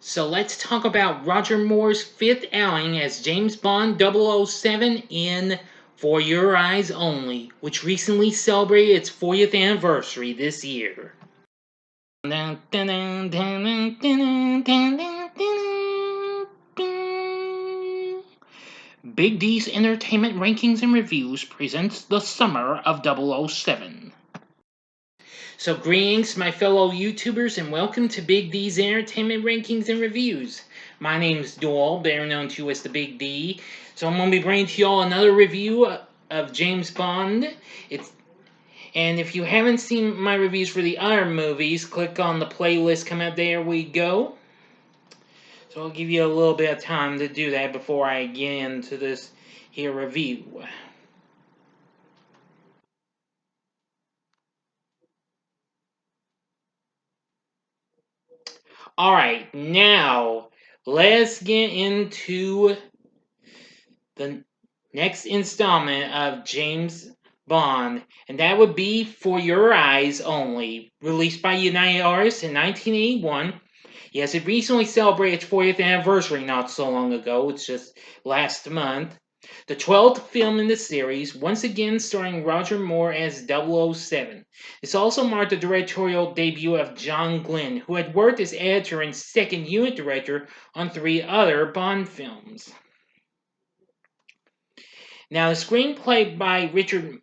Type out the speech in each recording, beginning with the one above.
So let's talk about Roger Moore's fifth outing as James Bond 007 in For Your Eyes Only, which recently celebrated its 40th anniversary this year. Big D's Entertainment Rankings and Reviews presents the summer of 007. So greetings, my fellow YouTubers, and welcome to Big D's Entertainment Rankings and Reviews. My name is Doyle, better known to you as the Big D. So I'm going to be bringing to y'all another review of James Bond. And if you haven't seen my reviews for the other movies, click on the playlist, come out, there we go. So I'll give you a little bit of time to do that before I get into this here review. Alright, now let's get into the next installment of James Bond, and that would be For Your Eyes Only, released by United Artists in 1981. Yes, it recently celebrated its 40th anniversary not so long ago, it's just last month. The 12th film in the series, once again starring Roger Moore as 007. This also marked the directorial debut of John Glenn, who had worked as editor and second unit director on 3 other Bond films. Now, the screenplay by Richard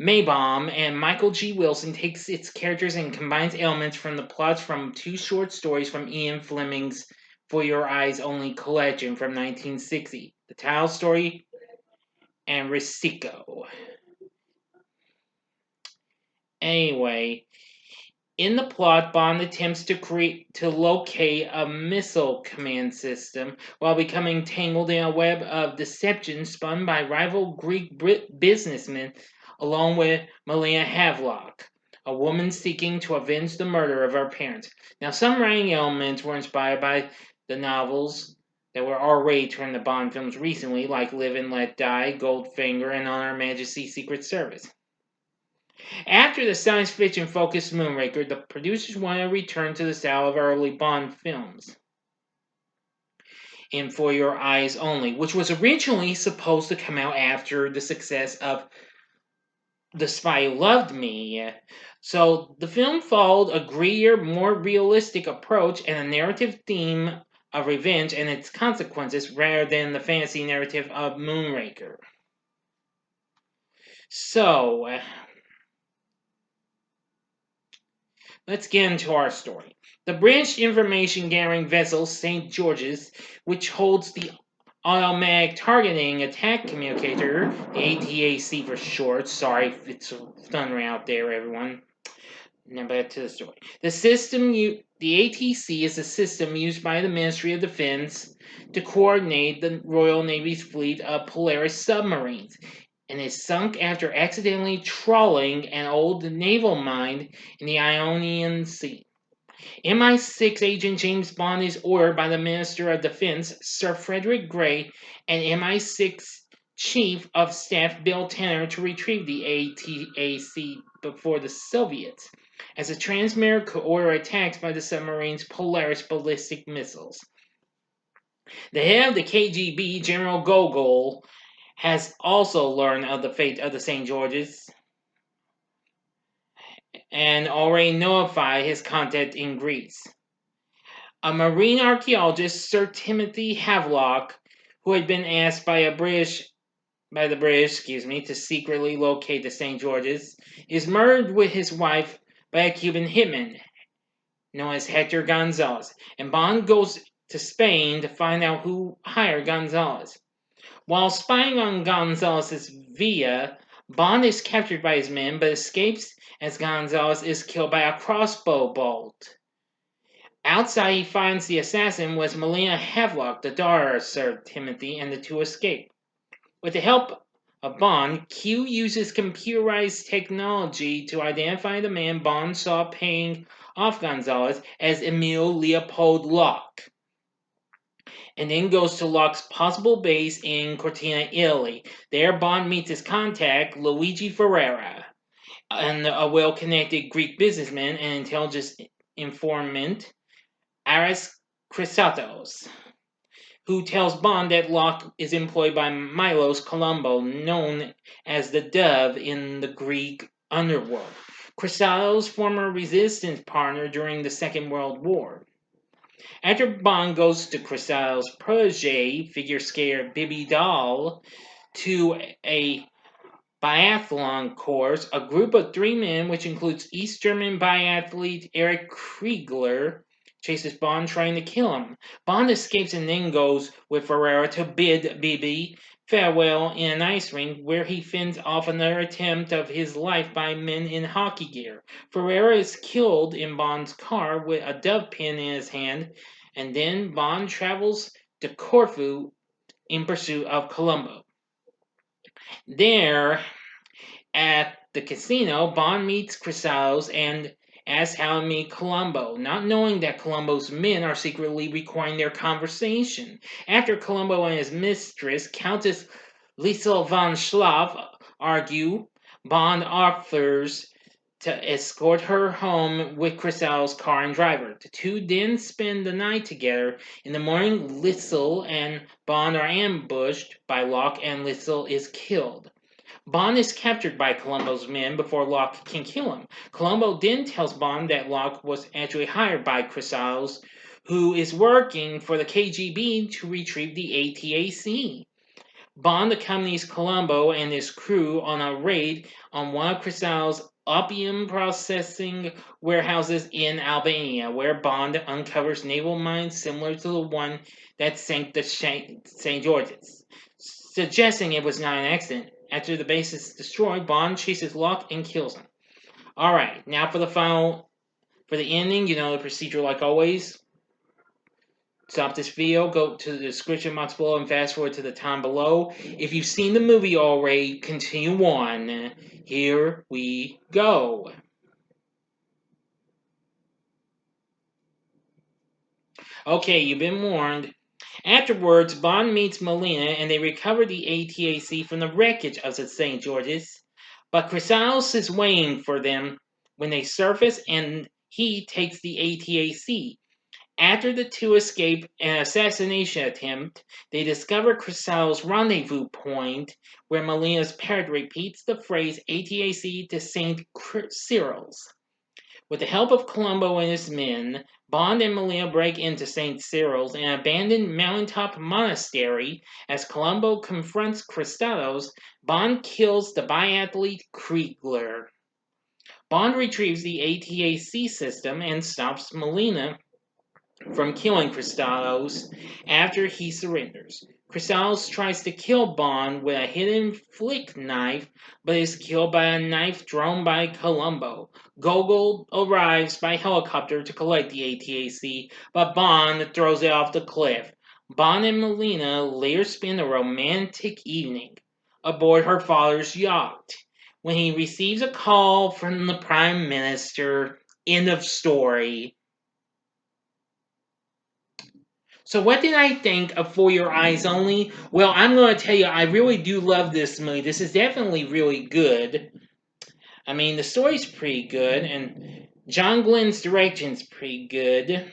Maybaum and Michael G. Wilson takes its characters and combines elements from the plots from 2 short stories from Ian Fleming's For Your Eyes Only collection from 1960, The Title Story and Risico. Anyway, in the plot, Bond attempts to locate a missile command system while becoming tangled in a web of deception spun by rival Greek businessmen along with Melina Havelock, a woman seeking to avenge the murder of her parents. Now, some writing elements were inspired by the novels that were already turned to Bond films recently, like Live and Let Die, Goldfinger, and On Her Majesty's Secret Service. After the science fiction focused Moonraker, the producers wanted to return to the style of early Bond films in For Your Eyes Only, which was originally supposed to come out after the success of The Spy Who Loved Me. So the film followed a grittier, more realistic approach and a narrative theme of revenge and its consequences rather than the fantasy narrative of Moonraker. So, let's get into our story. The British information gathering vessel St. George's, which holds the automatic targeting attack communicator, the ATAC for short. Sorry if it's thundering out there, everyone. Now back to the story. The ATC is a system used by the Ministry of Defense to coordinate the Royal Navy's fleet of Polaris submarines, and is sunk after accidentally trawling an old naval mine in the Ionian Sea. MI6 agent James Bond is ordered by the Minister of Defense, Sir Frederick Gray, and MI6 Chief of Staff Bill Tanner to retrieve the ATAC before the Soviets, as a transmitter could order attacks by the submarine's Polaris ballistic missiles. The head of the KGB, General Gogol, has also learned of the fate of the St. George's and already notified his contact in Greece. A marine archaeologist, Sir Timothy Havelock, who had been asked by the British, to secretly locate the St. George's, is murdered with his wife by a Cuban hitman known as Hector Gonzalez, and Bond goes to Spain to find out who hired Gonzalez. While spying on Gonzalez's villa, Bond is captured by his men but escapes as Gonzalez is killed by a crossbow bolt. Outside, he finds the assassin was Melina Havelock, the daughter of Sir Timothy, and the two escape. With the help of Bond, Q uses computerized technology to identify the man Bond saw paying off Gonzalez as Emile Leopold Locke, and then goes to Locke's possible base in Cortina, Italy. There, Bond meets his contact, Luigi Ferreira, a well-connected Greek businessman and intelligence informant, Aris Chrysatos, who tells Bond that Locke is employed by Milos Colombo, known as the Dove in the Greek underworld. Chrysatos' former resistance partner during the Second World War. After Bond goes to Chrysatos' protege, figure skater Bibi Doll, to a biathlon course, a group of three men, which includes East German biathlete Erich Kriegler, chases Bond trying to kill him. Bond escapes and then goes with Ferreira to bid Bibi farewell in an ice rink where he fends off another attempt of his life by men in hockey gear. Ferreira is killed in Bond's car with a dove pin in his hand, and then Bond travels to Corfu in pursuit of Colombo. There, at the casino, Bond meets Chrysalis and asks how to meet Colombo, not knowing that Colombo's men are secretly recording their conversation. After Colombo and his mistress, Countess Liesel von Schlaff, argue, Bond offers to escort her home with Chrysalis' car and driver. The two then spend the night together. In the morning, Liesel and Bond are ambushed by Locke and Liesel is killed. Bond is captured by Colombo's men before Locke can kill him. Colombo then tells Bond that Locke was actually hired by Chrysalis, who is working for the KGB to retrieve the ATAC. Bond accompanies Colombo and his crew on a raid on one of Chrysalis' opium processing warehouses in Albania, where Bond uncovers naval mines similar to the one that sank the St. George's, suggesting it was not an accident. After the base is destroyed, Bond chases Locke and kills him. Alright, now for the ending, the procedure like always. Stop this video, go to the description box below and fast forward to the time below. If you've seen the movie already, continue on. Here we go. Okay, you've been warned. Afterwards, Bond meets Melina and they recover the ATAC from the wreckage of the St. George's. But Chrysalis is waiting for them when they surface and he takes the ATAC. After the two escape an assassination attempt, they discover Chrysalis' rendezvous point where Melina's parrot repeats the phrase ATAC to St. Cyril's. With the help of Colombo and his men, Bond and Melina break into St. Cyril's, an abandoned mountaintop monastery. As Colombo confronts Chrysalis, Bond kills the biathlete Kriegler. Bond retrieves the ATAC system and stops Melina from killing Chrysalis after he surrenders. Chrysalis tries to kill Bond with a hidden flick knife, but is killed by a knife drawn by Colombo. Gogol arrives by helicopter to collect the ATAC, but Bond throws it off the cliff. Bond and Melina later spend a romantic evening aboard her father's yacht when he receives a call from the Prime Minister. End of story. So what did I think of For Your Eyes Only? Well, I'm going to tell you, I really do love this movie. This is definitely really good. I mean, the story's pretty good, and John Glenn's direction's pretty good.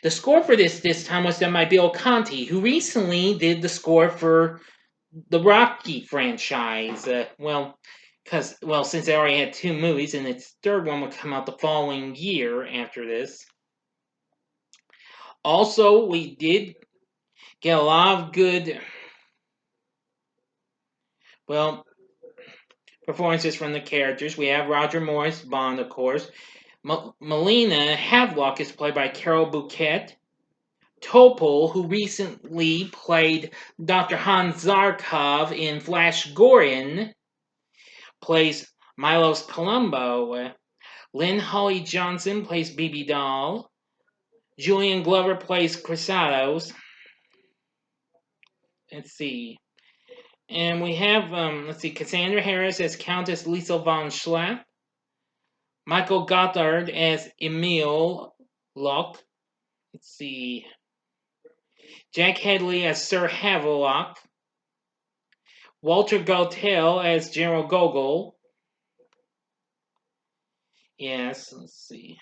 The score for this time was done by Bill Conti, who recently did the score for the Rocky franchise. Since they already had two movies, and its third one would come out the following year after this. Also, we did get a lot of good, performances from the characters. We have Roger Morris, Bond, of course. Melina Havelock is played by Carol Bouquet. Topol, who recently played Dr. Hans Zarkov in Flash Gordon, plays Milos Colombo. Lynn Holly Johnson plays Bibi Doll. Julian Glover plays Chrysatos. Let's see. And we have, Cassandra Harris as Countess Liesel von Schlaff. Michael Gothard as Emil Locke. Let's see. Jack Hedley as Sir Havelock. Walter Gautel as General Gogol. Yes, let's see.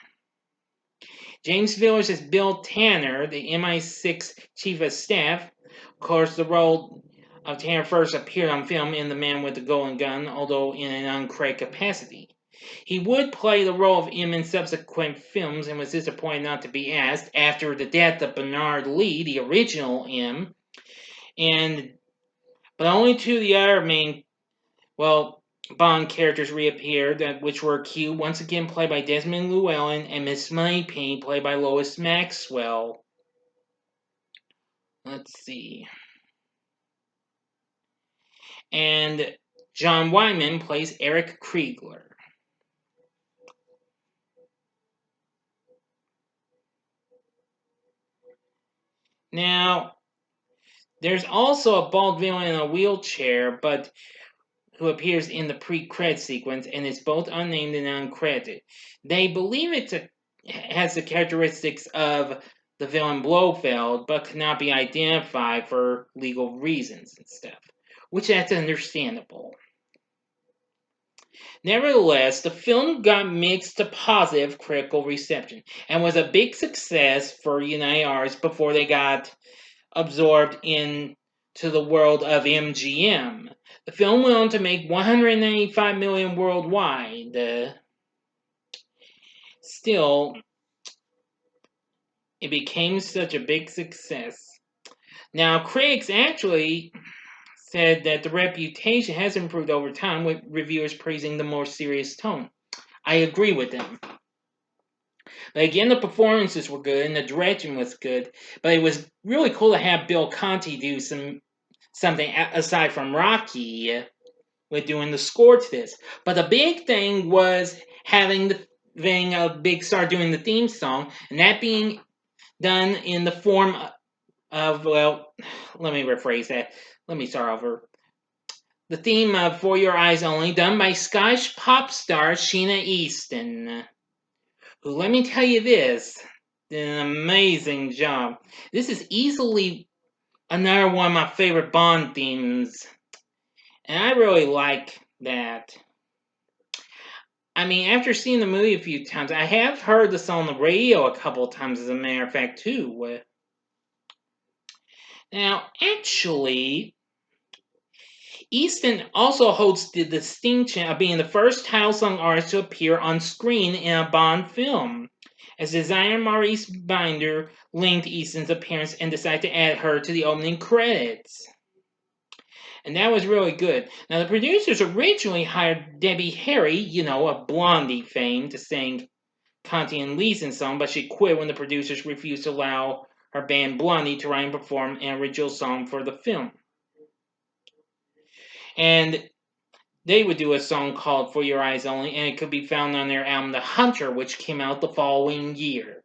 James Villers as Bill Tanner, the MI6 chief of staff. Of course, the role of Tanner first appeared on film in The Man with the Golden Gun, although in an uncredited capacity. He would play the role of M in subsequent films and was disappointed not to be asked after the death of Bernard Lee, the original M, but only two of the other main, Bond characters reappeared, which were Q, once again played by Desmond Llewellyn, and Miss Moneypenny, played by Lois Maxwell. Let's see. And John Wyman plays Eric Kriegler. Now, there's also a bald villain in a wheelchair, but who appears in the pre-credit sequence and is both unnamed and uncredited. They believe it has the characteristics of the villain Blofeld, but cannot be identified for legal reasons and stuff, which that's understandable. Nevertheless, the film got mixed to positive critical reception and was a big success for United Artists before they got absorbed into the world of MGM. The film went on to make $195 million worldwide. Still, it became such a big success. Now, critics actually said that the reputation has improved over time, with reviewers praising the more serious tone. I agree with them. But again, the performances were good and the direction was good, but it was really cool to have Bill Conti do something aside from Rocky with doing the score to this. But the big thing was having a big star doing the theme song, and that being done in the form of, let me rephrase that. Let me start over. The theme of For Your Eyes Only, done by Scottish pop star Sheena Easton, who, let me tell you this, did an amazing job. This is easily another one of my favorite Bond themes, and I really like that. I mean, after seeing the movie a few times, I have heard the song on the radio a couple of times, as a matter of fact, too. Now, actually, Easton also holds the distinction of being the first title song artist to appear on screen in a Bond film, as designer Maurice Binder linked Easton's appearance and decided to add her to the opening credits. And that was really good. Now, the producers originally hired Debbie Harry, of Blondie fame, to sing Conti and Leeson's song, but she quit when the producers refused to allow her band Blondie to write and perform an original song for the film. And they would do a song called For Your Eyes Only, and it could be found on their album The Hunter, which came out the following year.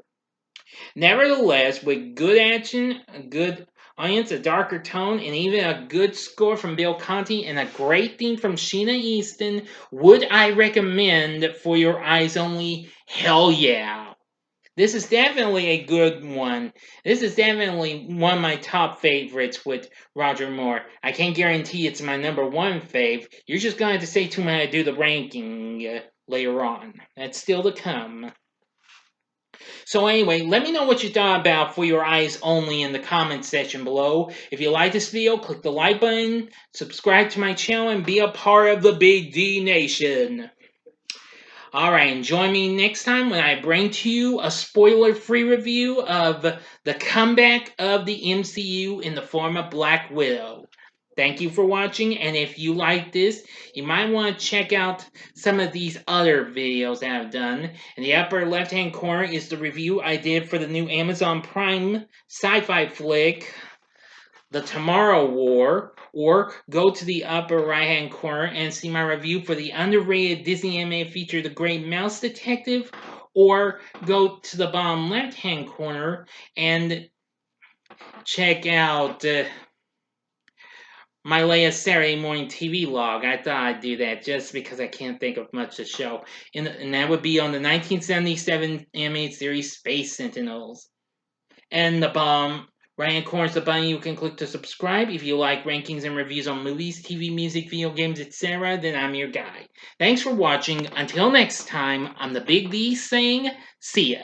Nevertheless, with good action, a good audience, a darker tone, and even a good score from Bill Conti and a great theme from Sheena Easton, would I recommend For Your Eyes Only? Hell yeah. This is definitely a good one. This is definitely one of my top favorites with Roger Moore. I can't guarantee it's my number one fave. You're just going to have to stay tuned when I do the ranking later on. That's still to come. So anyway, let me know what you thought about For Your Eyes Only in the comments section below. If you like this video, click the like button, subscribe to my channel, and be a part of the Big D Nation. Alright, and join me next time when I bring to you a spoiler-free review of the comeback of the MCU in the form of Black Widow. Thank you for watching, and if you like this, you might want to check out some of these other videos that I've done. In the upper left-hand corner is the review I did for the new Amazon Prime sci-fi flick, The Tomorrow War, or go to the upper right-hand corner and see my review for the underrated Disney animated feature, The Great Mouse Detective, or go to the bottom left-hand corner and check out my latest Saturday morning TV log. I thought I'd do that just because I can't think of much to show. And that would be on the 1977 animated series Space Sentinels. And the bottom right-hand corner is the button you can click to subscribe. If you like rankings and reviews on movies, TV, music, video games, etc., then I'm your guy. Thanks for watching. Until next time, I'm the Big D saying, see ya.